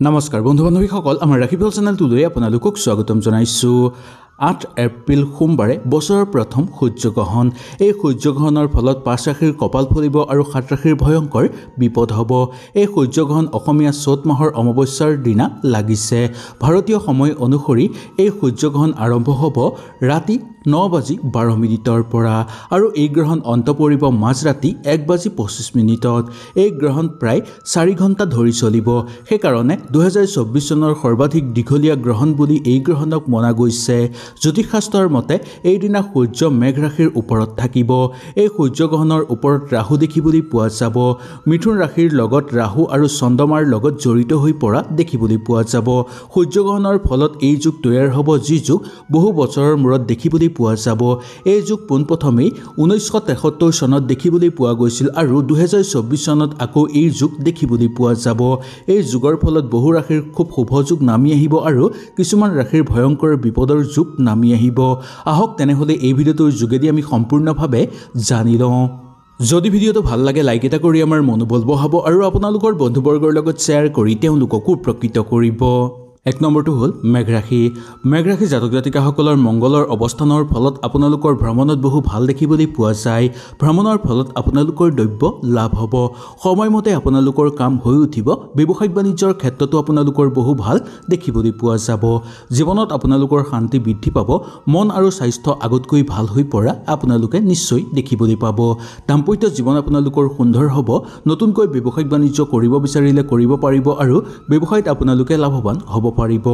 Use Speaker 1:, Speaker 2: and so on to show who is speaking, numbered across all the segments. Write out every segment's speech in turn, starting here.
Speaker 1: নমস্কাৰ বন্ধু বান্ধৱীসকল, আমাৰ ৰাশিফল চেনেলটোলৈ আপোনালোকক স্বাগতম জনাইছোঁ। 8 এপ্ৰিল সোমবাৰে বছৰৰ প্ৰথম সূৰ্যগ্ৰহণ। এই সূৰ্যগ্ৰহণৰ ফলত 5 ৰাশিৰ কপাল ফলিব আৰু 7 ৰাশিৰ ভয়ংকৰ বিপদ হ'ব। এই সূৰ্যগ্ৰহণ অসমীয়া চ'ত মাহৰ অমাৱস্যাৰ দিনা লাগিছে। ভাৰতীয় সময় অনুসৰি এই সূৰ্যগ্ৰহণ আৰম্ভ হ'ব ৰাতি 9:12 পৰা আৰু এই গ্ৰহণ অন্ত পৰিব মাজৰাতি 1:25। এই গ্ৰহণ প্ৰায় 4 ঘণ্টা ধৰি চলিব। সেইকাৰণে 2024 চনৰ সৰ্বাধিক দীঘলীয়া গ্ৰহণ বুলি এই গ্ৰহণক মনা গৈছে। জ্যোতিষশাস্ত্ৰৰ মতে এইদিনা সূৰ্য মেঘ ৰাশিৰ ওপৰত থাকিব। এই সূৰ্যগ্ৰহণৰ ওপৰত ৰাহু দেখিবলৈ পোৱা যাব। মিথুন ৰাশিৰ লগত ৰাহু আৰু চন্দ্ৰমাৰ লগত জড়িত হৈ পৰা দেখিবলৈ পোৱা যাব। সূৰ্যগ্ৰহণৰ ফলত এই যুগ তৈয়াৰ হ'ব, যি যুগ বহু বছৰৰ মূৰত দেখিবলৈ পোৱা যাব। এই যুগ পোনপ্ৰথমেই 1973 চনত দেখিবলৈ পোৱা গৈছিল আৰু 2024 চনত আকৌ এই যুগ দেখিবলৈ পোৱা যাব। এই যুগৰ ফলত বহু ৰাশিৰ খুব শুভ যুগ নামি আহিব আৰু কিছুমান ৰাশিৰ ভয়ংকৰ বিপদৰ যুগ নামি আহিব। আহক তেনেহ'লে এই ভিডিঅ'টোৰ যোগেদি আমি সম্পূৰ্ণভাৱে জানি লওঁ। যদি ভিডিঅ'টো ভাল লাগে লাইক এটা কৰি আমাৰ মনোবল বঢ়াব আৰু আপোনালোকৰ বন্ধুবৰ্গৰ লগত শ্বেয়াৰ কৰি তেওঁলোককো উপকৃত কৰিব। 1 নম্বৰটো হ'ল মেঘ ৰাশি। মেঘ ৰাশি জাতক জাতিকাসকলৰ মংগলৰ অৱস্থানৰ ফলত আপোনালোকৰ ভ্ৰমণত বহু ভাল দেখিবলৈ পোৱা যায়। ভ্ৰমণৰ ফলত আপোনালোকৰ দ্ৰব্য লাভ হ'ব। সময়মতে আপোনালোকৰ কাম হৈ উঠিব। ব্যৱসায়িক বাণিজ্যৰ ক্ষেত্ৰতো আপোনালোকৰ বহু ভাল দেখিবলৈ পোৱা যাব। জীৱনত আপোনালোকৰ শান্তি বৃদ্ধি পাব। মন আৰু স্বাস্থ্য আগতকৈ ভাল হৈ পৰা আপোনালোকে নিশ্চয় দেখিবলৈ পাব। দাম্পত্য জীৱন আপোনালোকৰ সুন্দৰ হ'ব। নতুনকৈ ব্যৱসায়িক বাণিজ্য কৰিব বিচাৰিলে কৰিব পাৰিব আৰু ব্যৱসায়ত আপোনালোকে লাভৱান হ'ব পাৰিব।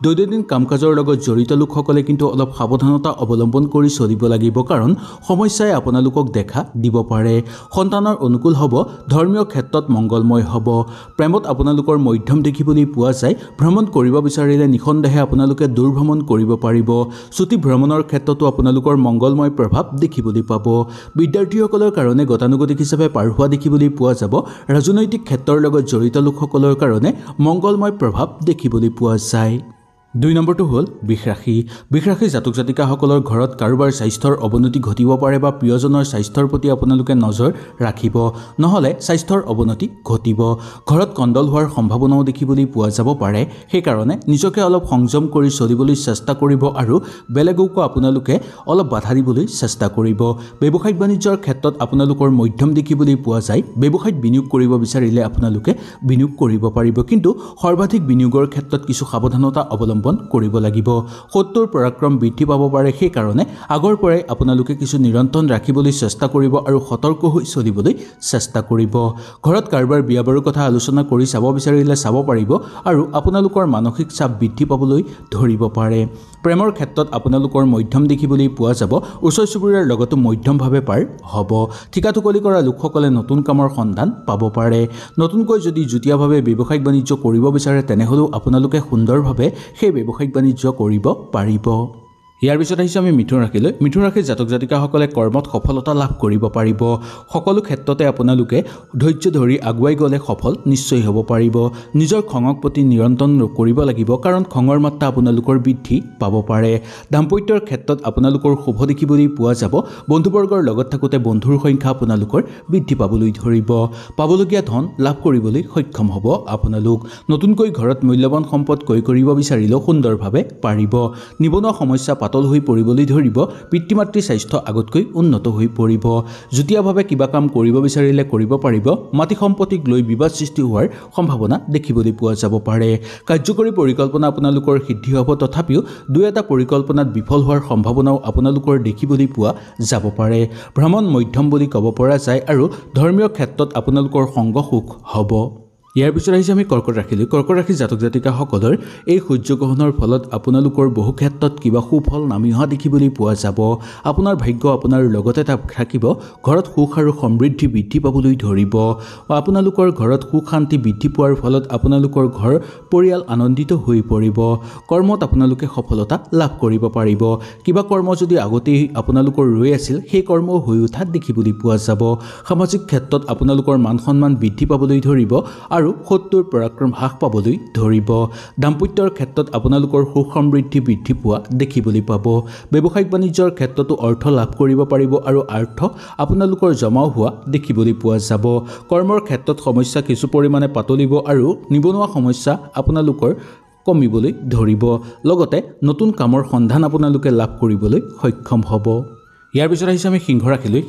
Speaker 1: দৈনন্দিন কাম কাজৰ লগত জড়িত লোকসকলে কিন্তু অলপ সাৱধানতা অৱলম্বন কৰি চলিব লাগিব, কাৰণ সমস্যাই আপোনালোকক দেখা দিব পাৰে। সন্তানৰ অনুকূল হ'ব। ধৰ্মীয় ক্ষেত্ৰত মংগলময় হ'ব। প্ৰেমত আপোনালোকৰ মধ্যম দেখিবলৈ পোৱা যায়। ভ্ৰমণ কৰিব বিচাৰিলে নিঃসন্দেহে আপোনালোকে দূৰ ভ্ৰমণ কৰিব পাৰিব। ছুটি ভ্ৰমণৰ ক্ষেত্ৰতো আপোনালোকৰ মংগলময় প্ৰভাৱ দেখিবলৈ পাব। বিদ্যাৰ্থীসকলৰ কাৰণে গতানুগতিক হিচাপে পাৰ হোৱা দেখিবলৈ পোৱা যাব। ৰাজনৈতিক ক্ষেত্ৰৰ লগত জড়িত লোকসকলৰ কাৰণে মংগলময় প্ৰভাৱ দেখিবলৈ পোৱা যায়। 2 নম্বৰটো হ'ল বৃষ ৰাশি। বৃষ ৰাশি জাতক জাতিকাসকলৰ ঘৰত কাৰোবাৰ স্বাস্থ্যৰ অৱনতি ঘটিব পাৰে বা প্ৰিয়জনৰ স্বাস্থ্যৰ প্ৰতি আপোনালোকে নজৰ ৰাখিব, নহ'লে স্বাস্থ্যৰ অৱনতি ঘটিব। ঘৰত কণ্ডল হোৱাৰ সম্ভাৱনাও দেখিবলৈ পোৱা যাব পাৰে। সেইকাৰণে নিজকে অলপ সংযম কৰি চলিবলৈ চেষ্টা কৰিব আৰু বেলেগকো আপোনালোকে অলপ বাধা দিবলৈ চেষ্টা কৰিব। ব্যৱসায়িক বাণিজ্যৰ ক্ষেত্ৰত আপোনালোকৰ মধ্যম দেখিবলৈ পোৱা যায়। ব্যৱসায়ত বিনিয়োগ কৰিব বিচাৰিলে আপোনালোকে বিনিয়োগ কৰিব পাৰিব, কিন্তু সৰ্বাধিক বিনিয়োগৰ ক্ষেত্ৰত কিছু সাৱধানতা অৱলম্বন কৰিব লাগিব। শত্ৰুৰ পৰাক্ৰম বৃদ্ধি পাব পাৰে। সেইকাৰণে আগৰ পৰাই আপোনালোকে কিছু নিয়ন্ত্ৰণ ৰাখিবলৈ চেষ্টা কৰিব আৰু সতৰ্ক হৈ চলিবলৈ চেষ্টা কৰিব। ঘৰত কাৰোবাৰ বিয়া বাৰুৰ কথা আলোচনা কৰি চাব বিচাৰিলে চাব পাৰিব আৰু আপোনালোকৰ মানসিক চাপ বৃদ্ধি পাবলৈ ধৰিব পাৰে। প্ৰেমৰ ক্ষেত্ৰত আপোনালোকৰ মধ্যম দেখিবলৈ পোৱা যাব। ওচৰ চুবুৰীয়াৰ লগতো মধ্যমভাৱে পাৰ হ'ব। ঠিকা ঠুকলি কৰা লোকসকলে নতুন কামৰ সন্ধান পাব পাৰে। নতুনকৈ যদি যুটীয়াভাৱে ব্যৱসায়িক বাণিজ্য কৰিব বিচাৰে তেনেহ'লেও আপোনালোকে সুন্দৰভাৱে সেই ব্যৱসায়িক বাণিজ্য কৰিব পাৰিব। ইয়াৰ পিছত আহিছোঁ আমি মিথুন ৰাশিলৈ। মিথুন ৰাশিৰ জাতক জাতিকাসকলে কৰ্মত সফলতা লাভ কৰিব পাৰিব। সকলো ক্ষেত্ৰতে আপোনালোকে ধৈৰ্য ধৰি আগুৱাই গ'লে সফল নিশ্চয় হ'ব পাৰিব। নিজৰ খঙক প্ৰতি নিয়ন্ত্ৰণ কৰিব লাগিব, কাৰণ খঙৰ মাত্ৰা আপোনালোকৰ বৃদ্ধি পাব পাৰে। দাম্পত্যৰ ক্ষেত্ৰত আপোনালোকৰ শুভ দেখিবলৈ পোৱা যাব। বন্ধুবৰ্গৰ লগত থাকোঁতে বন্ধুৰ সংখ্যা আপোনালোকৰ বৃদ্ধি পাবলৈ ধৰিব। পাবলগীয়া ধন লাভ কৰিবলৈ সক্ষম হ'ব আপোনালোক। নতুনকৈ ঘৰত মূল্যৱান সম্পদ ক্ৰয় কৰিব বিচাৰিলেও সুন্দৰভাৱে পাৰিব। নিবনুৱা সমস্যা পাতল হৈ পৰিবলৈ ধৰিব। পিতৃ মাতৃৰ স্বাস্থ্য আগতকৈ উন্নত হৈ পৰিব। যুটীয়াভাৱে কিবা কাম কৰিব বিচাৰিলে কৰিব পাৰিব। মাটি সম্পত্তিক লৈ বিবাদ সৃষ্টি হোৱাৰ সম্ভাৱনা দেখিবলৈ পোৱা যাব পাৰে। কাৰ্যকৰী পৰিকল্পনা আপোনালোকৰ সিদ্ধি হ'ব, তথাপিও 2-এটা পৰিকল্পনাত বিফল হোৱাৰ সম্ভাৱনাও আপোনালোকৰ দেখিবলৈ পোৱা যাব পাৰে। ভ্ৰমণ মধ্যম বুলি ক'ব পৰা যায় আৰু ধৰ্মীয় ক্ষেত্ৰত আপোনালোকৰ সংগ সুখ হ'ব। ইয়াৰ পিছত আহিছে আমি কৰ্কট ৰাশিলৈ। কৰ্কট ৰাশিৰ জাতক জাতিকাসকলৰ এই সূৰ্যগ্ৰহণৰ ফলত আপোনালোকৰ বহু ক্ষেত্ৰত কিবা সুফল নামি অহা দেখিবলৈ পোৱা যাব। আপোনাৰ ভাগ্য আপোনাৰ লগতে থাকিব। ঘৰত সুখ আৰু সমৃদ্ধি বৃদ্ধি পাবলৈ ধৰিব। আপোনালোকৰ ঘৰত সুখ শান্তি বৃদ্ধি পোৱাৰ ফলত আপোনালোকৰ ঘৰ পৰিয়াল আনন্দিত হৈ পৰিব। কৰ্মত আপোনালোকে সফলতা লাভ কৰিব পাৰিব। কিবা কৰ্ম যদি আগতেই আপোনালোকৰ ৰৈ আছিল, সেই কৰ্ম হৈ উঠা দেখিবলৈ পোৱা যাব। সামাজিক ক্ষেত্ৰত আপোনালোকৰ মান সন্মান বৃদ্ধি পাবলৈ ধৰিব আৰু আৰু শত্ৰুৰ পৰাক্ৰম হ্ৰাস পাবলৈ ধৰিব দাম্পত্যৰ ক্ষেত্ৰত আপোনালোকৰ সুখ সমৃদ্ধি বৃদ্ধি পোৱা দেখিবলৈ পাব ব্যৱসায়িক বাণিজ্যৰ ক্ষেত্ৰতো অৰ্থ লাভ কৰিব পাৰিব আৰু অৰ্থ আপোনালোকৰ জমাও হোৱা দেখিবলৈ পোৱা যাব কৰ্মৰ ক্ষেত্ৰত সমস্যা কিছু পৰিমাণে পাতলিব আৰু নিবনুৱা সমস্যা আপোনালোকৰ কমিবলৈ ধৰিব লগতে নতুন কামৰ সন্ধান আপোনালোকে লাভ কৰিবলৈ সক্ষম হ'ব ইয়াৰ পিছত আহিছে আমি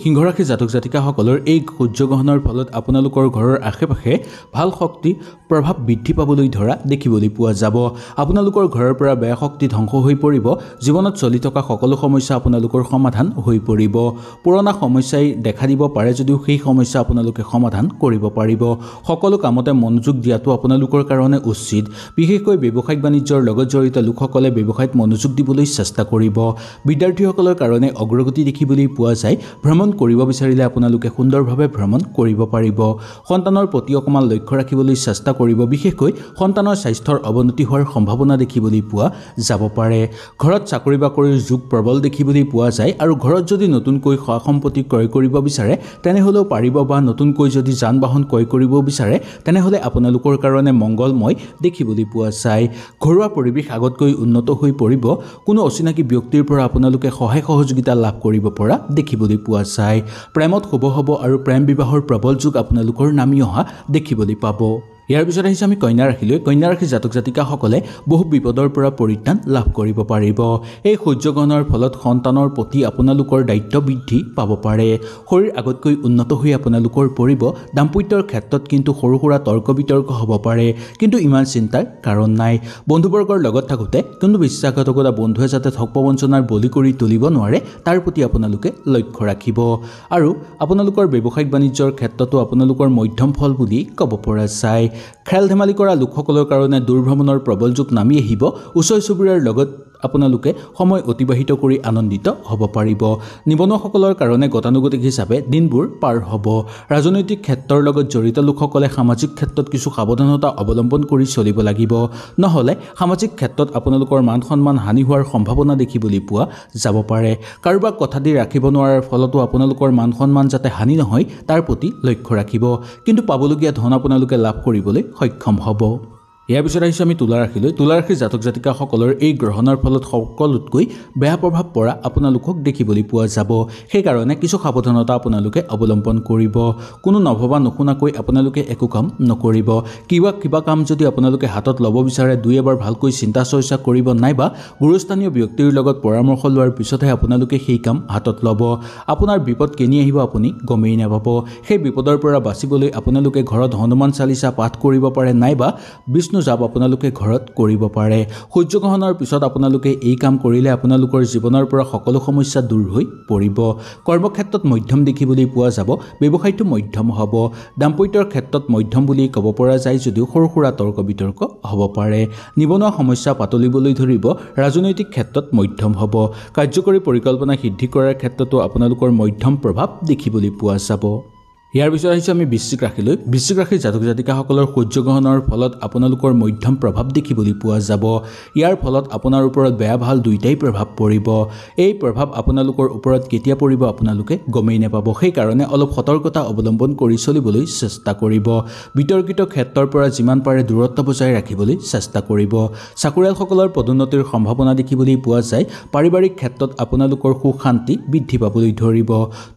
Speaker 1: সিংহ ৰাশি জাতক জাতিকাসকলৰ এই সূৰ্যগ্ৰহণৰ ফলত আপোনালোকৰ ঘৰৰ আশে-পাশে ভাল শক্তি প্ৰভাৱ বৃদ্ধি পাবলৈ ধৰা দেখিবলৈ পোৱা যাব আপোনালোকৰ ঘৰৰ পৰা বেয়া শক্তি ধ্বংস হৈ পৰিব জীৱনত চলি থকা সকলো সমস্যা আপোনালোকৰ সমাধান হৈ পৰিব পুৰণা সমস্যাই দেখা দিব পাৰে যদিও সেই সমস্যা আপোনালোকে সমাধান কৰিব পাৰিব সকলো কামতে মনোযোগ দিয়াটো আপোনালোকৰ কাৰণে উচিত বিশেষকৈ ব্যৱসায়িক বাণিজ্যৰ লগত জড়িত লোকসকলে ব্যৱসায়ত মনোযোগ দিবলৈ চেষ্টা কৰিব বিদ্যাৰ্থীসকলৰ কাৰণে অগ্ৰগতি দেখিবলৈ পোৱা যায় ভ্ৰমণ কৰিব বিচাৰিলে আপোনালোকে সুন্দৰভাৱে ভ্ৰমণ কৰিব পাৰিব সন্তানৰ প্ৰতি অকমান লক্ষ্য ৰাখিবলৈ চেষ্টা কৰিব বিশেষকৈ সন্তানৰ স্বাস্থ্যৰ অৱনতি হোৱাৰ সম্ভাৱনা দেখিবলৈ পোৱা যাব পাৰে ঘৰত চাকৰি বাকৰিৰ যোগ প্ৰবল দেখিবলৈ পোৱা যায় আৰু ঘৰত যদি নতুনকৈ সা সম্পত্তি ক্ৰয় কৰিব বিচাৰে তেনেহলেও পাৰিব বা নতুনকৈ যদি যান বাহন ক্ৰয় কৰিব বিচাৰে তেনেহলে আপোনালোকৰ কাৰণে মংগলময় দেখিবলৈ পোৱা যায় ঘৰুৱা পৰিৱেশ আগতকৈ উন্নত হৈ পৰিব কোনো অচিনাকি ব্যক্তিৰ পৰা আপোনালোকে সহায় সহযোগিতা লাভ কৰিব পৰা দেখিবলৈ পোৱা যায় প্ৰেমত শুভ হ'ব আৰু প্ৰেম বিবাহৰ প্ৰবল যুগ আপোনালোকৰ নামি অহা দেখিবলৈ পাব ইয়াৰ পিছত আহিছে আমি কন্যা ৰাশি জাতক জাতিকাসকলে বহু বিপদৰ পৰা পৰিত্ৰাণ লাভ কৰিব পাৰিব এই সূৰ্যগ্ৰহণৰ ফলত সন্তানৰ প্ৰতি আপোনালোকৰ দায়িত্ব বৃদ্ধি পাব পাৰে শৰীৰ আগতকৈ উন্নত হৈ আপোনালোকৰ পৰিব দাম্পত্যৰ ক্ষেত্ৰত কিন্তু সৰু সুৰা তৰ্ক বিতৰ্ক হ'ব পাৰে কিন্তু ইমান চিন্তাৰ কাৰণ নাই বন্ধুবৰ্গৰ লগত থাকোঁতে কোনো বিশ্বাসঘাতকতা বন্ধুৱে যাতে ঠগ প্ৰবঞ্চনাৰ বলি কৰি তুলিব নোৱাৰে তাৰ প্ৰতি আপোনালোকে লক্ষ্য ৰাখিব আৰু আপোনালোকৰ ব্যৱসায়িক বাণিজ্যৰ ক্ষেত্ৰতো আপোনালোকৰ মধ্যম ফল বুলি ক'ব পৰা যায় খেল ধেমালি কৰা লোকসকলৰ কাৰণে দূৰভ্ৰমণৰ প্ৰবল যুগ নামি আহিব ওচৰ চুবুৰীয়াৰ লগত আপোনালোকে সময় অতিবাহিত কৰি আনন্দিত হ'ব পাৰিব নিবনুৱাসকলৰ কাৰণে গতানুগতিক হিচাপে দিনবোৰ পাৰ হ'ব ৰাজনৈতিক ক্ষেত্ৰৰ লগত জড়িত লোকসকলে সামাজিক ক্ষেত্ৰত কিছু সাৱধানতা অৱলম্বন কৰি চলিব লাগিব নহ'লে সামাজিক ক্ষেত্ৰত আপোনালোকৰ মান সন্মান হানি হোৱাৰ সম্ভাৱনা দেখিবলৈ পোৱা যাব পাৰে কাৰোবাক কথা দি ৰাখিব নোৱাৰাৰ ফলতো আপোনালোকৰ মান সন্মান যাতে হানি নহয় তাৰ প্ৰতি লক্ষ্য ৰাখিব কিন্তু পাবলগীয়া ধন আপোনালোকে লাভ কৰিবলৈ সক্ষম হ'ব ইয়াৰ পিছত আহিছে আমি তুলা ৰাশিৰ জাতক জাতিকাসকলৰ এই গ্ৰহণৰ ফলত সকলোতকৈ বেয়া প্ৰভাৱ পৰা আপোনালোকক দেখিবলৈ পোৱা যাব সেইকাৰণে কিছু সাৱধানতা আপোনালোকে অৱলম্বন কৰিব কোনো নভবা নুশুনাকৈ আপোনালোকে একো কাম নকৰিব কিবা কাম যদি আপোনালোকে হাতত ল'ব বিচাৰে দুই এবাৰ ভালকৈ চিন্তা চৰ্চা কৰিব নাইবা গুৰুস্থানীয় ব্যক্তিৰ লগত পৰামৰ্শ লোৱাৰ পিছতহে আপোনালোকে সেই কাম হাতত ল'ব আপোনাৰ বিপদ কেনি আহিব আপুনি গমেই নাপাব সেই বিপদৰ পৰা বাচিবলৈ আপোনালোকে ঘৰত হনুমান চালিচা পাঠ কৰিব পাৰে নাইবা বিষ্ণু জাপ আপোনালোকে ঘৰত কৰিব পাৰে সূৰ্যগ্ৰহণৰ পিছত আপোনালোকে এই কাম কৰিলে আপোনালোকৰ জীৱনৰ পৰা সকলো সমস্যা দূৰ হৈ পৰিব কৰ্মক্ষেত্ৰত মধ্যম দেখিবলৈ পোৱা যাব ব্যৱসায়টো মধ্যম হ'ব দাম্পত্যৰ ক্ষেত্ৰত মধ্যম বুলি ক'ব পৰা যায় যদিও সৰু সুৰা তৰ্ক বিতৰ্ক হ'ব পাৰে নিবনুৱা সমস্যা পাতলিবলৈ ধৰিব ৰাজনৈতিক ক্ষেত্ৰত মধ্যম হ'ব কাৰ্যকৰী পৰিকল্পনা সিদ্ধি কৰাৰ ক্ষেত্ৰতো আপোনালোকৰ মধ্যম প্ৰভাৱ দেখিবলৈ পোৱা যাব ইয়াৰ পিছত আহিছে আমি বৃশ্চিক ৰাশিৰ জাতক জাতিকাসকলৰ সূৰ্যগ্ৰহণৰ ফলত আপোনালোকৰ মধ্যম প্ৰভাৱ দেখিবলৈ পোৱা যাব ইয়াৰ ফলত আপোনাৰ ওপৰত বেয়া ভাল দুয়োটাই প্ৰভাৱ পৰিব এই প্ৰভাৱ আপোনালোকৰ ওপৰত কেতিয়া পৰিব আপোনালোকে গমেই নাপাব সেইকাৰণে অলপ সতৰ্কতা অৱলম্বন কৰি চলিবলৈ চেষ্টা কৰিব বিতৰ্কিত ক্ষেত্ৰৰ পৰা যিমান পাৰে দূৰত্ব বজাই ৰাখিবলৈ চেষ্টা কৰিব চাকৰিয়ালসকলৰ পদোন্নতিৰ সম্ভাৱনা দেখিবলৈ পোৱা যায় পাৰিবাৰিক ক্ষেত্ৰত আপোনালোকৰ সুখ শান্তি বৃদ্ধি পাবলৈ ধৰিব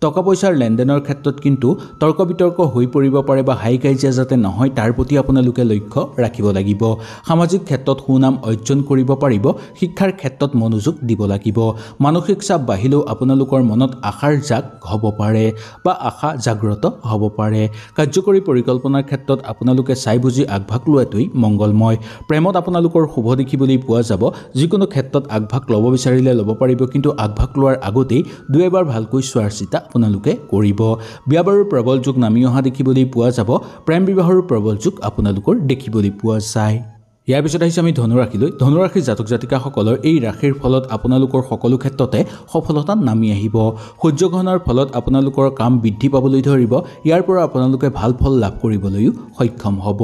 Speaker 1: টকা পইচাৰ লেনদেনৰ ক্ষেত্ৰত কিন্তু তৰ্ক বিতৰ্ক হৈ পৰিব পাৰে বা হাই কাজিয়া যাতে নহয় তাৰ প্ৰতি আপোনালোকে লক্ষ্য ৰাখিব লাগিব সামাজিক ক্ষেত্ৰত সুনাম অৰ্জন কৰিব পাৰিব শিক্ষাৰ ক্ষেত্ৰত মনোযোগ দিব লাগিব মানসিক চাপ বাঢ়িলেও আপোনালোকৰ মনত আশাৰ জাগ হ'ব পাৰে বা আশা জাগ্ৰত হ'ব পাৰে কাৰ্যকৰী পৰিকল্পনাৰ ক্ষেত্ৰত আপোনালোকে চাই বুজি আগভাগ লোৱাটোৱেই মংগলময় প্ৰেমত আপোনালোকৰ শুভ দেখিবলৈ পোৱা যাব যিকোনো ক্ষেত্ৰত আগভাগ ল'ব বিচাৰিলে ল'ব পাৰিব কিন্তু আগভাগ লোৱাৰ আগতেই দুই এবাৰ ভালকৈ চোৱাৰ চিন্তা আপোনালোকে কৰিব বিয়া বাৰুৰ প্ৰবল যুগ নামি অহা দেখিবলৈ পোৱা যাব প্ৰেম বিবাহৰ প্ৰবল যুগ আপোনালোকৰ দেখিবলৈ পোৱা যায় ইয়াৰ পিছত আহিছে আমি ধনুৰাশিলৈ ধনুৰাশিৰ জাতক জাতিকাসকলৰ এই ৰাশিৰ ফলত আপোনালোকৰ সকলো ক্ষেত্ৰতে সফলতা নামি আহিব সূৰ্যগ্ৰহণৰ ফলত আপোনালোকৰ কাম বৃদ্ধি পাবলৈ ধৰিব ইয়াৰ পৰা আপোনালোকে ভাল ফল লাভ কৰিবলৈও সক্ষম হ'ব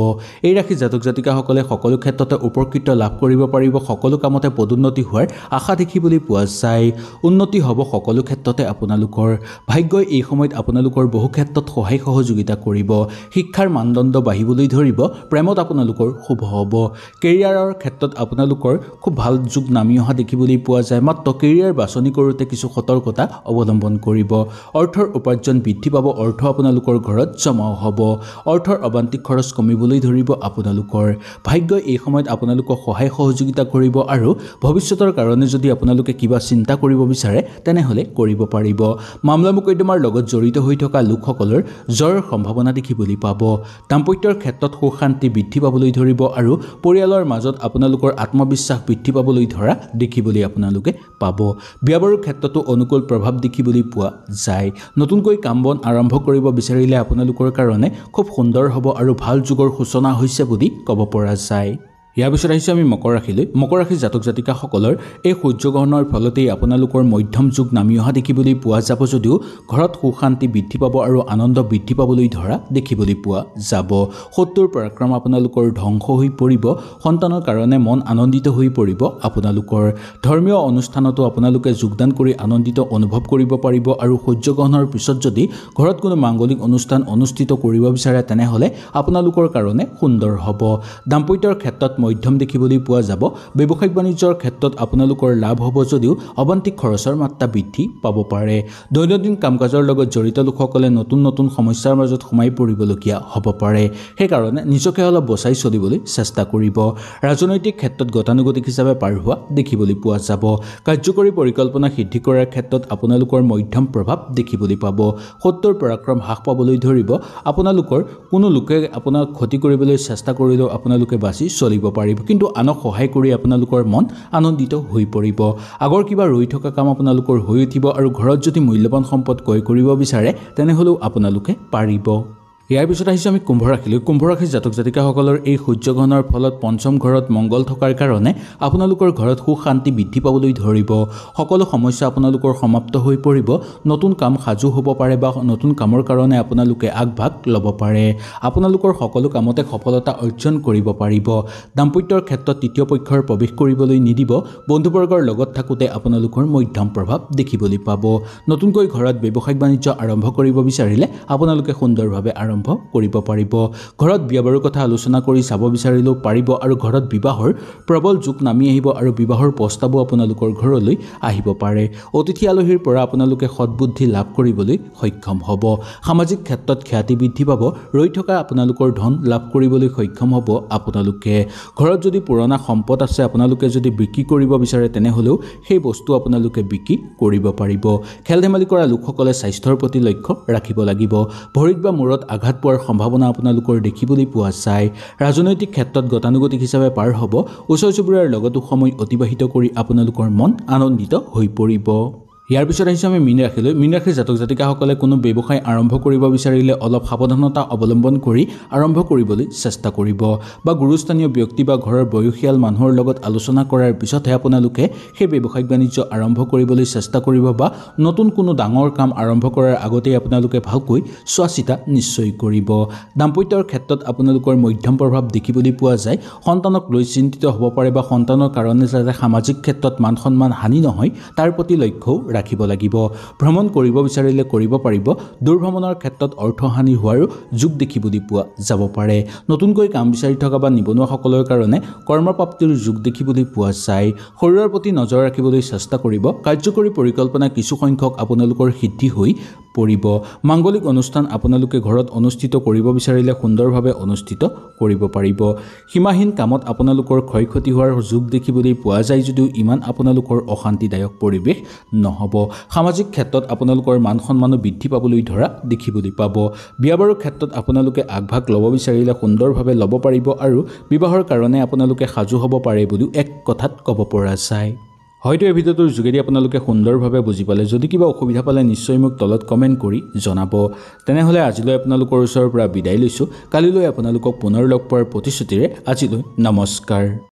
Speaker 1: এই ৰাশিৰ জাতক জাতিকাসকলে সকলো ক্ষেত্ৰতে উপকৃত লাভ কৰিব পাৰিব সকলো কামতে পদোন্নতি হোৱাৰ আশা দেখিবলৈ পোৱা যায় উন্নতি হ'ব সকলো ক্ষেত্ৰতে আপোনালোকৰ ভাগ্যই এই সময়ত আপোনালোকৰ বহু ক্ষেত্ৰত সহায় সহযোগিতা কৰিব শিক্ষাৰ মানদণ্ড বাঢ়িবলৈ ধৰিব প্ৰেমত আপোনালোকৰ শুভ হ'ব কেৰিয়াৰৰ ক্ষেত্ৰত আপোনালোকৰ খুব ভাল যুগ নামি অহা দেখিবলৈ পোৱা যায় মাত্ৰ কেৰিয়াৰ বাছনি কৰোঁতে কিছু সতৰ্কতা অৱলম্বন কৰিব অৰ্থৰ উপাৰ্জন বৃদ্ধি পাব অৰ্থ আপোনালোকৰ ঘৰত জমা হ'ব অৰ্থৰ অবান্তিক খৰচ কমিবলৈ ধৰিব আপোনালোকৰ ভাগ্যই এই সময়ত আপোনালোকক সহায় সহযোগিতা কৰিব আৰু ভৱিষ্যতৰ কাৰণে যদি আপোনালোকে কিবা চিন্তা কৰিব বিচাৰে তেনেহ'লে কৰিব পাৰিব মামলা মোকদ্দমাৰ লগত জড়িত হৈ থকা লোকসকলৰ জয়ৰ সম্ভাৱনা দেখিবলৈ পাব দাম্পত্যৰ ক্ষেত্ৰত সুখ শান্তি বৃদ্ধি পাবলৈ ধৰিব আৰু পৰিয়ালৰ মাজত আপোনালোকৰ আত্মবিশ্বাস বৃদ্ধি পাবলৈ ধৰা দেখিবলৈ আপোনালোকে পাব বিয়া বাৰুৰ ক্ষেত্ৰতো অনুকূল প্ৰভাৱ দেখিবলৈ পোৱা যায় নতুনকৈ কাম বন আৰম্ভ কৰিব বিচাৰিলে আপোনালোকৰ কাৰণে খুব সুন্দৰ হ'ব আৰু ভাল যুগৰ সূচনা হৈছে বুলি ক'ব পৰা যায় ইয়াৰ পিছত আহিছে আমি মকৰ ৰাশিৰ জাতক জাতিকাসকলৰ এই সূৰ্যগ্ৰহণৰ ফলতেই আপোনালোকৰ মধ্যম যুগ নামি অহা দেখিবলৈ পোৱা যাব যদিও ঘৰত সুখ শান্তি বৃদ্ধি পাব আৰু আনন্দ বৃদ্ধি পাবলৈ ধৰা দেখিবলৈ পোৱা যাব শত্ৰুৰ পৰাক্ৰম আপোনালোকৰ ধ্বংস হৈ পৰিব সন্তানৰ কাৰণে মন আনন্দিত হৈ পৰিব আপোনালোকৰ ধৰ্মীয় অনুষ্ঠানতো আপোনালোকে যোগদান কৰি আনন্দিত অনুভৱ কৰিব পাৰিব আৰু সূৰ্যগ্ৰহণৰ পিছত যদি ঘৰত কোনো মাংগলিক অনুষ্ঠান অনুষ্ঠিত কৰিব বিচাৰে তেনেহ'লে আপোনালোকৰ কাৰণে সুন্দৰ হ'ব দাম্পত্যৰ ক্ষেত্ৰত মধ্যম দেখিবলৈ পোৱা যাব ব্যৱসায়িক বাণিজ্যৰ ক্ষেত্ৰত আপোনালোকৰ লাভ হ'ব যদিও অবান্তিক খৰচৰ মাত্ৰা বৃদ্ধি পাব পাৰে দৈনন্দিন কাম কাজৰ লগত জড়িত লোকসকলে নতুন সমস্যাৰ মাজত সোমাই পৰিবলগীয়া হ'ব পাৰে সেইকাৰণে নিজকে অলপ বচাই চলিবলৈ চেষ্টা কৰিব ৰাজনৈতিক ক্ষেত্ৰত গতানুগতিক হিচাপে পাৰ হোৱা দেখিবলৈ পোৱা যাব কাৰ্যকৰী পৰিকল্পনা সিদ্ধি কৰাৰ ক্ষেত্ৰত আপোনালোকৰ মধ্যম প্ৰভাৱ দেখিবলৈ পাব শত্ৰুৰ পৰাক্ৰম হ্ৰাস পাবলৈ ধৰিব আপোনালোকৰ কোনো লোকে আপোনাক ক্ষতি কৰিবলৈ চেষ্টা কৰিলেও আপোনালোকে বাচি চলিব পাৰিব কিন্তু আনক সহায় কৰি আপোনালোকৰ মন আনন্দিত হৈ পৰিব আগৰ কিবা ৰৈ থকা কাম আপোনালোকৰ হৈ উঠিব আৰু ঘৰত যদি মূল্যৱান সম্পদ ক্ৰয় কৰিব বিচাৰে তেনেহ'লেও আপোনালোকে পাৰিব ইয়াৰ পিছত আহিছে আমি কুম্ভ ৰাশিৰ জাতক জাতিকাসকলৰ এই সূৰ্যগ্ৰহণৰ ফলত পঞ্চম ঘৰত মংগল থকাৰ কাৰণে আপোনালোকৰ ঘৰত সুখ শান্তি বৃদ্ধি পাবলৈ ধৰিব সকলো সমস্যা আপোনালোকৰ সমাপ্ত হৈ পৰিব নতুন কাম সাজু হ'ব পাৰে বা নতুন কামৰ কাৰণে আপোনালোকে আগভাগ ল'ব পাৰে আপোনালোকৰ সকলো কামতে সফলতা অৰ্জন কৰিব পাৰিব দাম্পত্যৰ ক্ষেত্ৰত তৃতীয় পক্ষৰ প্ৰৱেশ কৰিবলৈ নিদিব বন্ধুবৰ্গৰ লগত থাকোঁতে আপোনালোকৰ মধ্যম প্ৰভাৱ দেখিবলৈ পাব নতুনকৈ ঘৰত ব্যৱসায়িক বাণিজ্য আৰম্ভ কৰিব বিচাৰিলে আপোনালোকে সুন্দৰভাৱে আৰম্ভ কৰিব পাৰিব ঘৰত বিয়া বাৰুৰ কথা আলোচনা কৰি চাব বিচাৰিলেও পাৰিব আৰু ঘৰত বিবাহৰ প্ৰবল যুগ নামি আহিব আৰু বিবাহৰ প্ৰস্তাৱো আপোনালোকৰ ঘৰলৈ আহিব পাৰে অতিথি আলহীৰ পৰা আপোনালোকে সৎবুদ্ধি লাভ কৰিবলৈ সক্ষম হ'ব সামাজিক ক্ষেত্ৰত খ্যাতি বৃদ্ধি পাব ৰৈ থকা আপোনালোকৰ ধন লাভ কৰিবলৈ সক্ষম হ'ব আপোনালোকে ঘৰত যদি পুৰণা সম্পদ আছে আপোনালোকে যদি বিক্ৰী কৰিব বিচাৰে তেনেহ'লেও সেই বস্তু আপোনালোকে বিক্ৰী কৰিব পাৰিব খেল ধেমালি কৰা লোকসকলে স্বাস্থ্যৰ প্ৰতি লক্ষ্য ৰাখিব লাগিব ভৰিত বা মূৰত আঘাত পোৱাৰ সম্ভাৱনা আপোনালোকৰ দেখিবলৈ পোৱা যায় ৰাজনৈতিক ক্ষেত্ৰত গতানুগতিক হিচাপে পাৰ হ'ব ওচৰ চুবুৰীয়াৰ লগতো সময় অতিবাহিত কৰি আপোনালোকৰ মন আনন্দিত হৈ পৰিব ইয়াৰ পিছত আহিছে আমি মীন ৰাশিৰ জাতক জাতিকাসকলে কোনো ব্যৱসায় আৰম্ভ কৰিব বিচাৰিলে অলপ সাৱধানতা অৱলম্বন কৰি আৰম্ভ কৰিবলৈ চেষ্টা কৰিব বা গুৰুস্থানীয় ব্যক্তি বা ঘৰৰ বয়সীয়াল মানুহৰ লগত আলোচনা কৰাৰ পিছতহে আপোনালোকে সেই ব্যৱসায়িক বাণিজ্য আৰম্ভ কৰিবলৈ চেষ্টা কৰিব বা নতুন কোনো ডাঙৰ কাম আৰম্ভ কৰাৰ আগতেই আপোনালোকে ভালকৈ চোৱা চিতা নিশ্চয় কৰিব দাম্পত্যৰ ক্ষেত্ৰত আপোনালোকৰ মধ্যম প্ৰভাৱ দেখিবলৈ পোৱা যায় সন্তানক লৈ চিন্তিত হ'ব পাৰে বা সন্তানৰ কাৰণে যাতে সামাজিক ক্ষেত্ৰত মান সন্মান হানি নহয় তাৰ প্ৰতি লক্ষ্য ৰাখিব লাগিব ভ্ৰমণ কৰিব বিচাৰিলে কৰিব পাৰিব দূৰ ভ্ৰমণৰ ক্ষেত্ৰত অৰ্থহানি হোৱাৰো যুগ দেখিবলৈ পোৱা যাব পাৰে নতুনকৈ কাম বিচাৰি থকা বা নিবনুৱাসকলৰ কাৰণে কৰ্মপ্ৰাপ্তিৰ যুগ দেখিবলৈ পোৱা যায় শৰীৰৰ প্ৰতি নজৰ ৰাখিবলৈ চেষ্টা কৰিব কাৰ্যকৰী পৰিকল্পনা কিছু সংখ্যক আপোনালোকৰ সিদ্ধি হৈ পৰিব মাংগলিক অনুষ্ঠান আপোনালোকে ঘৰত অনুষ্ঠিত কৰিব বিচাৰিলে সুন্দৰভাৱে অনুষ্ঠিত কৰিব পাৰিব সীমাহীন কামত আপোনালোকৰ ক্ষয়ক্ষতি হোৱাৰ যুগ দেখিবলৈ পোৱা যায় যদিও ইমান আপোনালোকৰ অশান্তিদায়ক পৰিৱেশ নহ'ব সামাজিক ক্ষেত্ৰত আপোনালোকৰ মান সন্মানো বৃদ্ধি পাবলৈ ধৰা দেখিবলৈ পাব বিয়া বাৰুৰ ক্ষেত্ৰত আপোনালোকে আগভাগ ল'ব বিচাৰিলে সুন্দৰভাৱে ল'ব পাৰিব আৰু বিবাহৰ কাৰণে আপোনালোকে সাজু হ'ব পাৰে বুলিও এক কথাত ক'ব পৰা যায় হয়তো এই ভিডিঅ'টোৰ যোগেদি আপোনালোকে সুন্দৰভাৱে বুজি পালে। যদি কিবা অসুবিধা পালে নিশ্চয় মোক তলত কমেণ্ট কৰি জনাব। তেনেহ'লে আজিলৈ আপোনালোকৰ ওচৰৰ পৰা বিদায় লৈছোঁ। কালিলৈ আপোনালোকক পুনৰ লগ পোৱাৰ প্ৰতিশ্ৰুতিৰে আজিলৈ নমস্কাৰ।